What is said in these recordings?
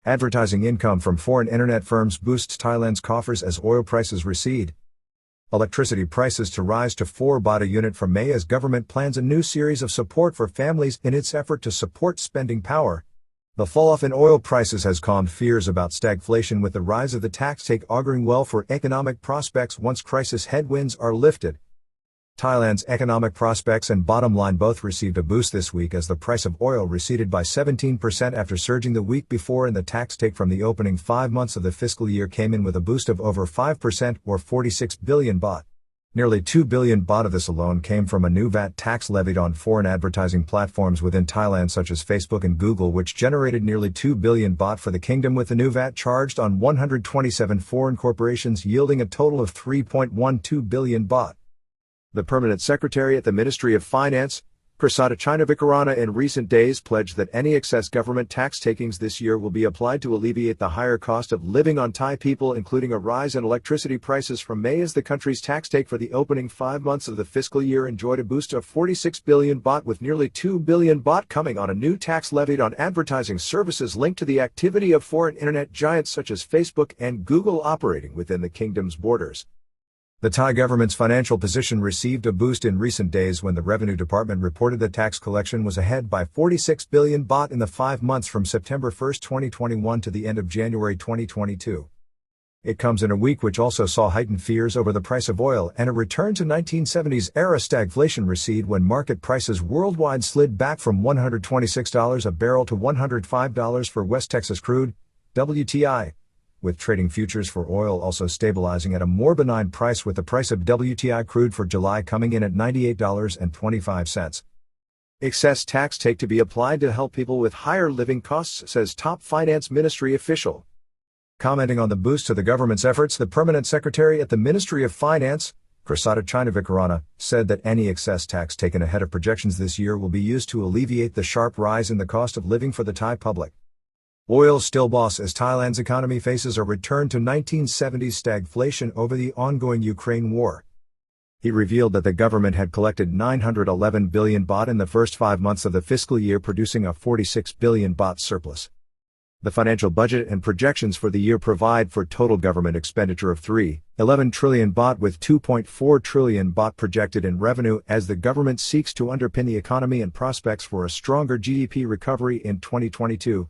Advertising income from foreign internet firms boosts Thailand's coffers as oil prices recede. Electricity prices to rise to 4 baht a unit from May as government plans a new series of support for families in its effort to support spending power. The falloff in oil prices has calmed fears about stagflation, with the rise of the tax take auguring well for economic prospects once crisis headwinds are lifted. Thailand's economic prospects and bottom line both received a boost this week as the price of oil receded by 17% after surging the week before, and the tax take from the opening 5 months of the fiscal year came in with a boost of over 5% or 46 billion baht. Nearly 2 billion baht of this alone came from a new VAT tax levied on foreign advertising platforms within Thailand such as Facebook and Google, which generated nearly 2 billion baht for the kingdom, with the new VAT charged on 127 foreign corporations yielding a total of 3.12 billion baht. The permanent secretary at the Ministry of Finance, recede, in recent days pledged that any excess government tax takings this year will be applied to alleviate the higher cost of living on Thai people, including a rise in electricity prices from May as the country's tax take for the opening 5 months of the fiscal year enjoyed a boost of 46 billion baht, with nearly 2 billion baht coming on a new tax levied on advertising services linked to the activity of foreign internet giants such as Facebook and Google operating within the kingdom's borders. The Thai government's financial position received a boost in recent days when the Revenue Department reported that tax collection was ahead by 46 billion baht in the 5 months from September 1, 2021 to the end of January 2022. It comes in a week which also saw heightened fears over the price of oil and a return to 1970s-era stagflation recede when market prices worldwide slid back from $126 a barrel to $105 for West Texas crude, WTI, with trading futures for oil also stabilizing at a more benign price, with the price of WTI crude for July coming in at $98.25. Excess tax take to be applied to help people with higher living costs, says top finance ministry official. Commenting on the boost to the government's efforts, the permanent secretary at the Ministry of Finance, recede, said that any excess tax taken ahead of projections this year will be used to alleviate the sharp rise in the cost of living for the Thai public. Oil still boss as Thailand's economy faces a return to 1970s stagflation over the ongoing Ukraine war. He revealed that the government had collected 911 billion baht in the first 5 months of the fiscal year, producing a 46 billion baht surplus. The financial budget and projections for the year provide for total government expenditure of 3.11 trillion baht, with 2.4 trillion baht projected in revenue as the government seeks to underpin the economy and prospects for a stronger GDP recovery in 2022.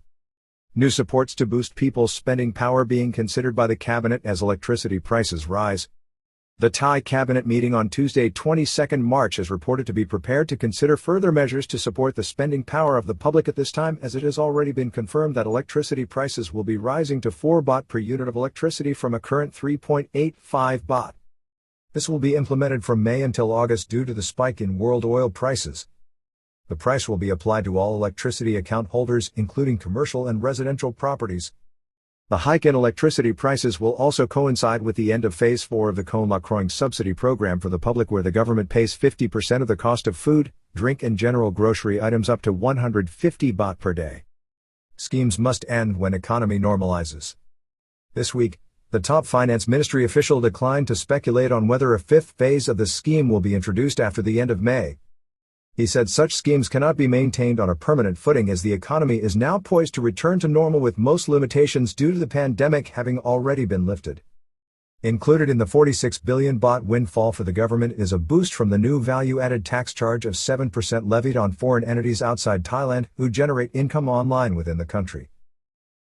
New supports to boost people's spending power being considered by the cabinet as electricity prices rise. The Thai cabinet meeting on Tuesday, 22 March is reported to be prepared to consider further measures to support the spending power of the public at this time, as it has already been confirmed that electricity prices will be rising to 4 baht per unit of electricity from a current 3.85 baht. This will be implemented from May until August due to the spike in world oil prices. The price will be applied to all electricity account holders, including commercial and residential properties. The hike in electricity prices will also coincide with the end of Phase 4 of the Khon Lacroing subsidy program for the public, where the government pays 50% of the cost of food, drink and general grocery items up to 150 baht per day. Schemes must end when economy normalizes. This week, the top finance ministry official declined to speculate on whether a 5th phase of the scheme will be introduced after the end of May. He said such schemes cannot be maintained on a permanent footing as the economy is now poised to return to normal, with most limitations due to the pandemic having already been lifted. Included in the 46 billion baht windfall for the government is a boost from the new value-added tax charge of 7% levied on foreign entities outside Thailand who generate income online within the country.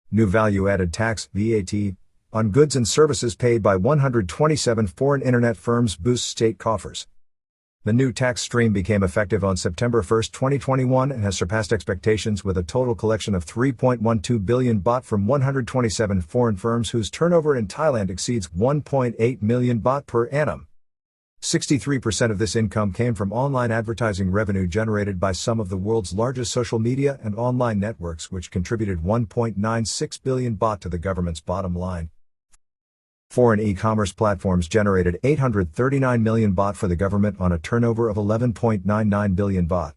New value-added tax, VAT, on goods and services paid by 127 foreign internet firms boosts state coffers. The new tax stream became effective on September 1, 2021 and has surpassed expectations, with a total collection of 3.12 billion baht from 127 foreign firms whose turnover in Thailand exceeds 1.8 million baht per annum. 63% of this income came from online advertising revenue generated by some of the world's largest social media and online networks, which contributed 1.96 billion baht to the government's bottom line. Foreign e-commerce platforms generated 839 million baht for the government on a turnover of 11.99 billion baht.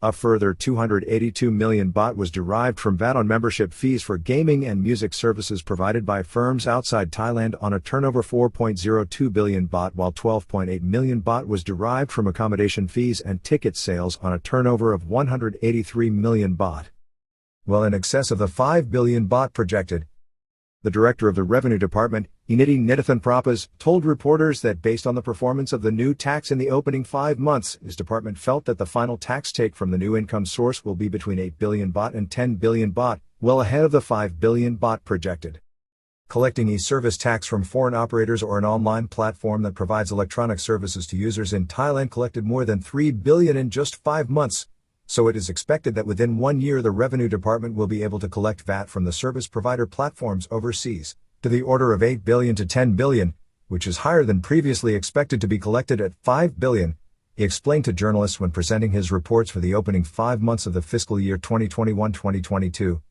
A further 282 million baht was derived from VAT on membership fees for gaming and music services provided by firms outside Thailand on a turnover 4.02 billion baht, while 12.8 million baht was derived from accommodation fees and ticket sales on a turnover of 183 million baht. well in excess of the 5 billion baht projected. The director of the Revenue Department, Initi Nithathan Prapas, told reporters that based on the performance of the new tax in the opening 5 months, his department felt that the final tax take from the new income source will be between 8 billion baht and 10 billion baht, well ahead of the 5 billion baht projected. Collecting e-service tax from foreign operators or an online platform that provides electronic services to users in Thailand collected more than 3 billion in just 5 months. So it is expected that within 1 year the Revenue Department will be able to collect VAT from the service provider platforms overseas, to the order of 8 billion to 10 billion, which is higher than previously expected to be collected at 5 billion, he explained to journalists when presenting his reports for the opening 5 months of the fiscal year 2021-2022.